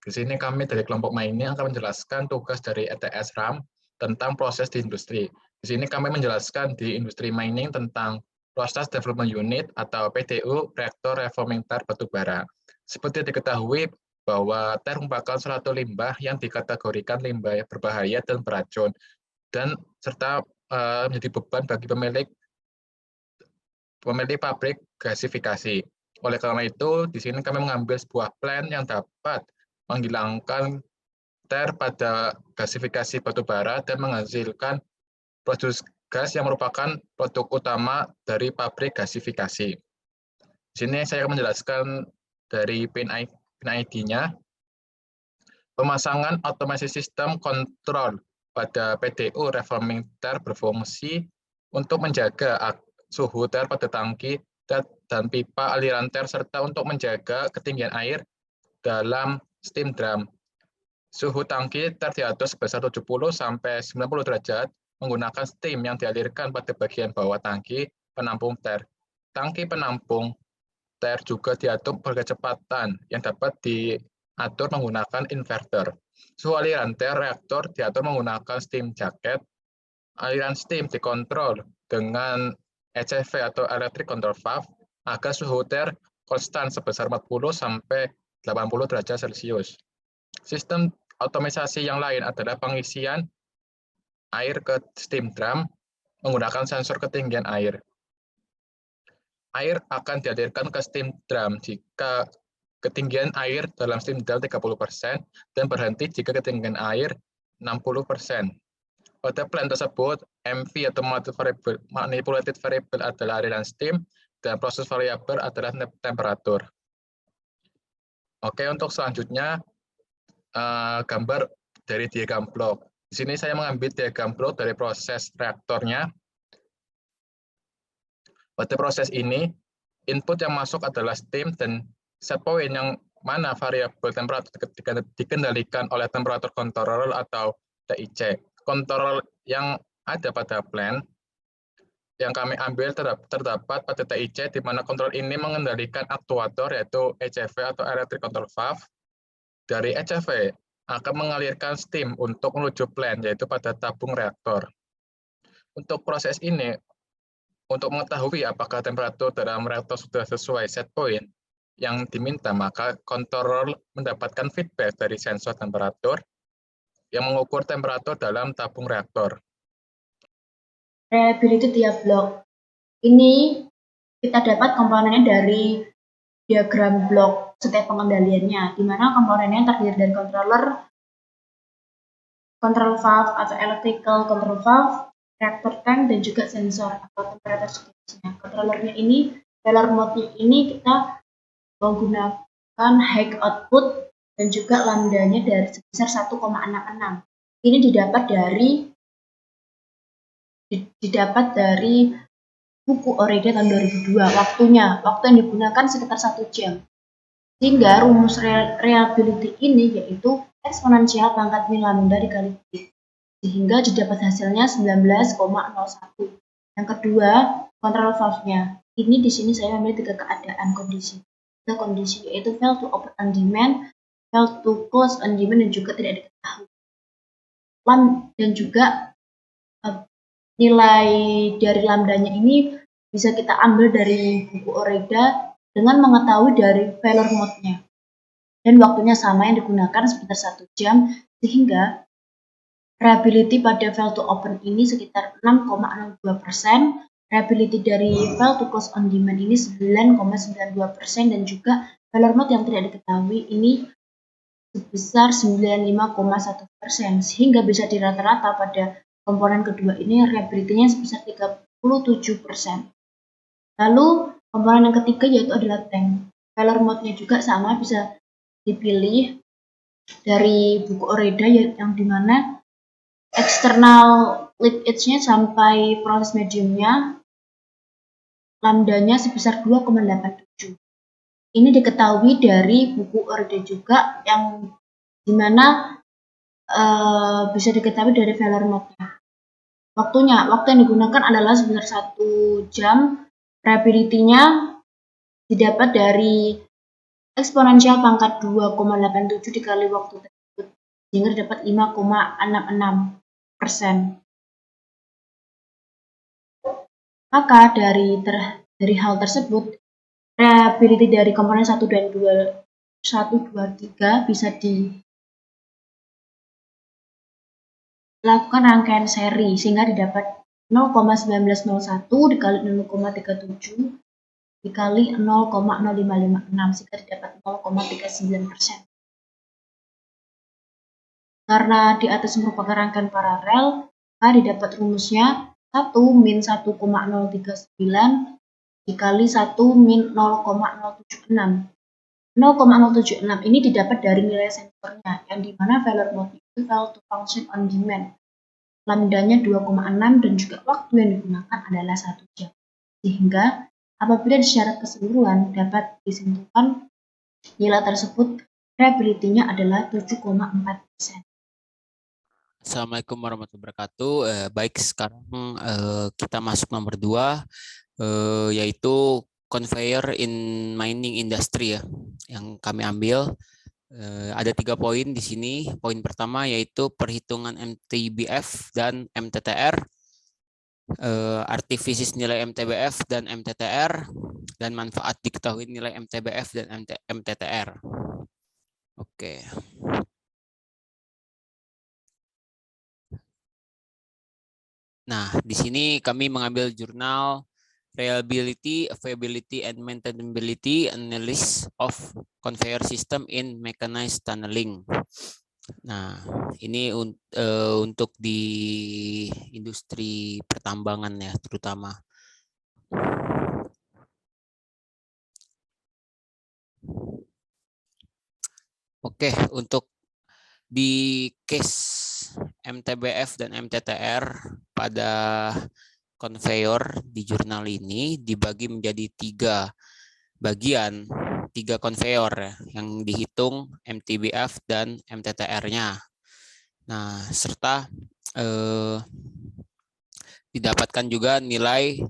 Di sini kami dari kelompok mining akan menjelaskan tugas dari ETS RAM tentang proses di industri. Di sini kami menjelaskan di industri mining tentang Process Development Unit atau PDU, reaktor reforming tar batubara. Seperti diketahui bahwa tar merupakan suatu limbah yang dikategorikan limbah berbahaya dan beracun, dan serta menjadi beban bagi pemilik pabrik gasifikasi. Oleh karena itu, di sini kami mengambil sebuah plan yang dapat menghilangkan tar pada gasifikasi batubara dan menghasilkan produk gas yang merupakan produk utama dari pabrik gasifikasi. Di sini saya akan menjelaskan dari pin ID-nya. Pemasangan otomasi sistem kontrol pada PDU reforming tar berfungsi untuk menjaga suhu tar pada tangki dan pipa aliran tar serta untuk menjaga ketinggian air dalam steam drum. Suhu tangki tar diatur sebesar 70 sampai 90 derajat menggunakan steam yang dialirkan pada bagian bawah tangki penampung tar. Tangki penampung tar juga diatur berkecepatan yang dapat diatur menggunakan inverter. Suhu aliran tar reaktor diatur menggunakan steam jacket. Aliran steam dikontrol dengan ECV atau Electric Control Valve agar suhu tar konstan sebesar 40 sampai 80 derajat Celcius. Sistem otomatisasi yang lain adalah pengisian air ke steam drum menggunakan sensor ketinggian air. Air akan dialirkan ke steam drum jika ketinggian air dalam steam drum 30% dan berhenti jika ketinggian air 60%. Pada plan tersebut, MV atau manipulated variable adalah aliran steam dan proses variabel adalah temperatur. Oke, untuk selanjutnya gambar dari diagram blok. Di sini saya mengambil diagram blok dari proses reaktornya. Pada proses ini, input yang masuk adalah steam dan set point yang mana variabel temperatur dikendalikan oleh temperatur controller atau TIC. Kontrol yang ada pada plan yang kami ambil terdapat pada TIC, di mana kontrol ini mengendalikan aktuator yaitu ECV atau Electric Control Valve. Dari ECV akan mengalirkan steam untuk menuju plan yaitu pada tabung reaktor. Untuk proses ini, untuk mengetahui apakah temperatur dalam reaktor sudah sesuai set point yang diminta, maka controller mendapatkan feedback dari sensor temperatur yang mengukur temperatur dalam tabung reaktor. Reliability tiap blok. Ini kita dapat komponennya dari diagram blok setiap pengendaliannya, di mana komponennya terdiri dari control valve atau electrical control valve, reactor tank, dan juga sensor atau temperatur seterusnya. Controllernya ini, failure mode-nya ini kita menggunakan high output dan juga lambdanya dari sebesar 1,66. Ini didapat dari buku Oreda tahun 2002. Waktu yang digunakan sekitar 1 jam. Sehingga rumus reliability ini yaitu eksponensial pangkat min lambda dikali T. Sehingga didapat hasilnya 19,01. Yang kedua, control valve-nya. Ini di sini saya ambil 3 keadaan kondisi. 3 kondisi yaitu fail to open on demand, fail to close on demand, dan juga tidak diketahui. Dan juga nilai dari lambdanya ini bisa kita ambil dari buku Oreda dengan mengetahui dari failure mode-nya. Dan waktunya sama yang digunakan sekitar 1 jam, sehingga reliability pada fail to open ini sekitar 6,02%, reliability dari fail to close on demand ini 9,92%, dan juga failure mode yang tidak diketahui ini sebesar 95,1%, sehingga bisa dirata-rata pada komponen kedua ini reliability-nya sebesar 37%. Lalu komponen yang ketiga yaitu adalah tank. Failure mode-nya juga sama, bisa dipilih dari buku Oreda yang dimana eksternal lead edge-nya sampai proses mediumnya lambdanya sebesar 2,87. Ini diketahui dari buku Oreda juga yang dimana bisa diketahui dari failure mode-nya. Waktu yang digunakan adalah sebesar 1 jam. Reliability-nya didapat dari eksponensial pangkat 2,87 dikali waktu tersebut, sehingga dapat 5,66%. Maka dari hal tersebut, reliability dari komponen 1 dan 2, 1, 2, 3 bisa dilakukan rangkaian seri, sehingga didapat 0,1901 dikali 0,37 dikali 0,0556, sehingga didapat 0,39%. Karena di atas merupakan rangkaian paralel, maka didapat rumusnya 1 min 1,039 dikali 1 min 0,076. 0,076 ini didapat dari nilai sensornya, yang dimana failure mode itu fail to function on demand. Lambdanya 2,6 dan juga waktu yang digunakan adalah 1 jam. Sehingga apabila secara keseluruhan dapat disimpulkan nilai tersebut reliability-nya adalah 7,4%. Assalamualaikum warahmatullahi wabarakatuh. Baik, sekarang kita masuk nomor 2, yaitu conveyor in mining industry ya, yang kami ambil. Ada 3 poin di sini. Poin pertama yaitu perhitungan MTBF dan MTTR, artifisis nilai MTBF dan MTTR, dan manfaat diketahui nilai MTBF dan MTTR. Oke. Nah, di sini kami mengambil jurnal Reliability, Availability, and Maintainability Analysis of Conveyor System in Mechanized Tunneling. Nah, ini untuk di industri pertambangan ya, terutama. Oke, untuk di case MTBF dan MTTR pada conveyor di jurnal ini dibagi menjadi 3 bagian, 3 conveyor yang dihitung MTBF dan MTTR-nya. Nah, serta didapatkan juga nilai,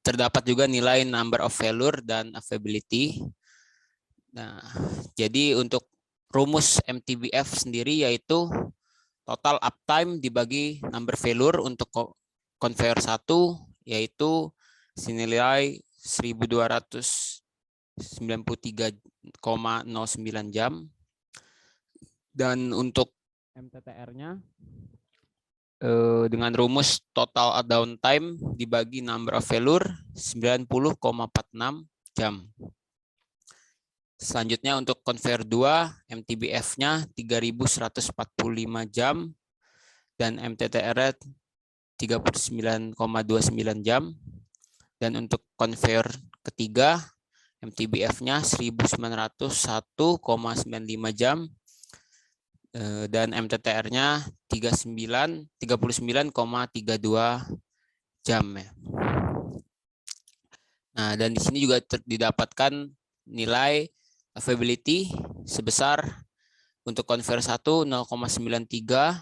terdapat juga nilai number of failure dan availability. Nah, jadi untuk rumus MTBF sendiri yaitu total uptime dibagi number failure untuk conveyor 1 yaitu senilai 1293,09 jam. Dan untuk MTTR-nya dengan rumus total downtime dibagi number of failure 90,46 jam. Selanjutnya untuk conveyor 2, MTBF-nya 3145 jam dan MTTR 39,29 jam. Dan untuk conveyor ketiga, MTBF-nya 1901,95 jam dan MTTR-nya 39,32 jam ya. Nah, dan di sini juga didapatkan nilai availability sebesar untuk conveyor 1 0,93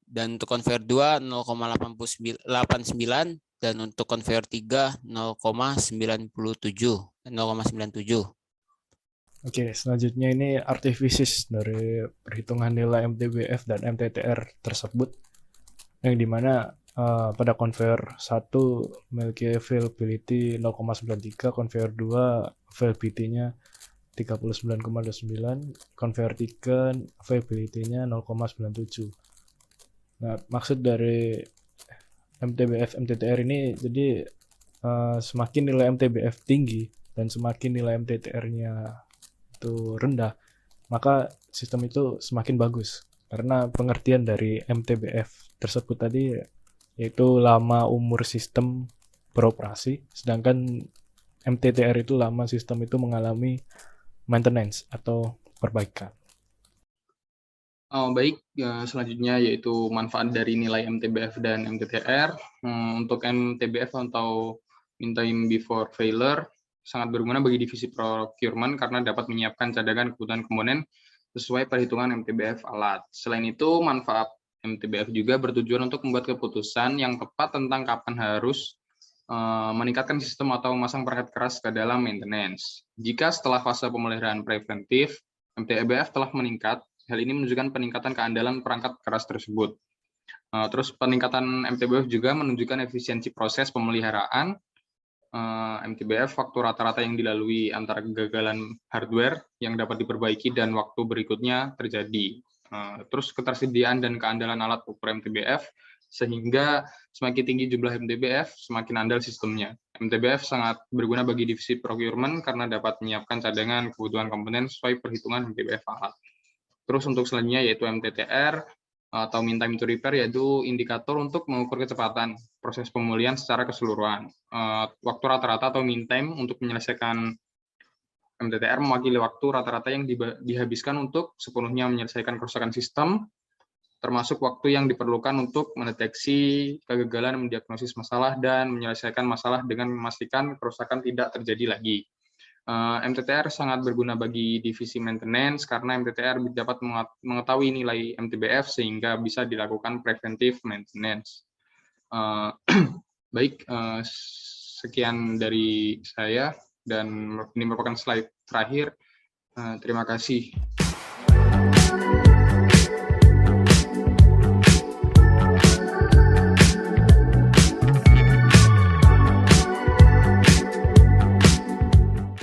dan untuk conveyor 2 0,89 dan untuk conveyor 3 0,97. Oke, selanjutnya ini artifisis dari perhitungan nilai MTBF dan MTTR tersebut, yang dimana pada conveyor 1 memiliki availability 0,93, conveyor 2 availability-nya 39,29, conveyor 3 availability-nya 0,97. Nah, maksud dari MTBF MTTR ini jadi semakin nilai MTBF tinggi dan semakin nilai MTTR-nya itu rendah, maka sistem itu semakin bagus. Karena pengertian dari MTBF tersebut tadi yaitu lama umur sistem beroperasi, sedangkan MTTR itu lama sistem itu mengalami maintenance atau perbaikan. Baik, selanjutnya yaitu manfaat dari nilai MTBF dan MTTR. Untuk MTBF atau mean time before failure sangat berguna bagi divisi procurement karena dapat menyiapkan cadangan kebutuhan komponen sesuai perhitungan MTBF alat. Selain itu, manfaat MTBF juga bertujuan untuk membuat keputusan yang tepat tentang kapan harus meningkatkan sistem atau memasang perangkat keras ke dalam maintenance. Jika setelah fase pemeliharaan preventif, MTBF telah meningkat, hal ini menunjukkan peningkatan keandalan perangkat keras tersebut. Terus peningkatan MTBF juga menunjukkan efisiensi proses pemeliharaan. MTBF waktu rata-rata yang dilalui antara kegagalan hardware yang dapat diperbaiki dan waktu berikutnya terjadi. Terus ketersediaan dan keandalan alat ukur MTBF, sehingga semakin tinggi jumlah MTBF, semakin andal sistemnya. MTBF sangat berguna bagi divisi procurement karena dapat menyiapkan cadangan kebutuhan komponen sesuai perhitungan MTBF alat. Terus untuk selanjutnya yaitu MTTR, atau mean time to repair, yaitu indikator untuk mengukur kecepatan proses pemulihan secara keseluruhan. Waktu rata-rata atau mean time untuk menyelesaikan MTTR mewakili waktu rata-rata yang dihabiskan untuk sepenuhnya menyelesaikan kerusakan sistem, termasuk waktu yang diperlukan untuk mendeteksi kegagalan, mendiagnosis masalah, dan menyelesaikan masalah dengan memastikan kerusakan tidak terjadi lagi. MTTR sangat berguna bagi divisi maintenance karena MTTR dapat mengetahui nilai MTBF sehingga bisa dilakukan preventive maintenance. Baik, sekian dari saya dan ini merupakan slide terakhir. Terima kasih.